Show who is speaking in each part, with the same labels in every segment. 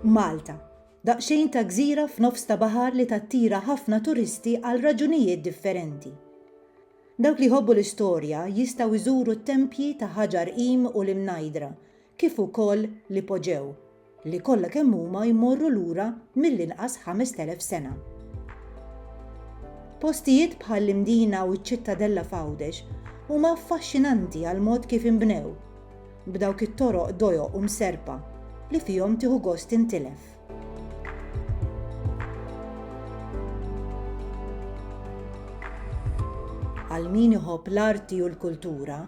Speaker 1: Malta, daqsxejn ta' gżira f'nofs ta' baħar li tattira ħafna turisti għal raġunijiet differenti. Dawk li jħobbu l-istorja jistgħu jżuru t-tempji ta' Ħaġar Qim u l-Imnajdra, kif ukoll l-Ipoġew, li kollha kemm huma jmorru lura mill-inqas 5000 sena. Postijiet bħal l-Imdina u ċ-Ċittadella f'Għawdex huma affaxxinanti għal mod kif inbnew, b'dawk it-toroq dojoq u mserpa li fihom tieħu gost intilef. Għal min iħobb l-arti u l-kultura,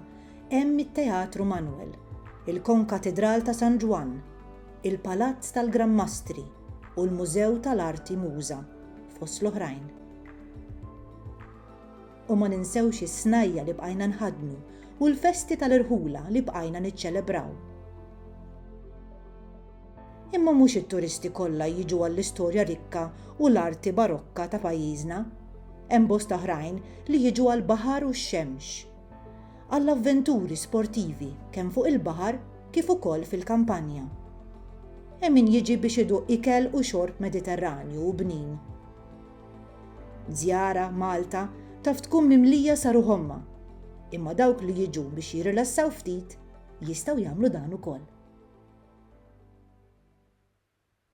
Speaker 1: hemm it-Teatru Manuel, il-Konkatedral ta' San Ġwan, il-Palazz tal-Gran Mastri u l-Mużew tal-Arti Muża, fost l-oħrajn. U ma ninsewx is-snajja li bqajna nħadnu u l-festi tal-irħula li bqajna niċċelebraw. Imma mhux it-turisti kollha jiġu għall-istorja rikka u l-arti barokka ta' pajjiżna. Hemm bosta oħrajn li jiġu għall-baħar u x-xemx, għall-avventuri sportivi kemm fuq il-baħar kif ukoll fil-kampanja. Hemm min jiġi biex iduq ikel u xorb Mediterranju u bnin. Żjara Malta taf tkun mimlija sa ruħomma, imma dawk li jiġu biex jirilassaw ftit jistgħu jagħmlu dan ukoll.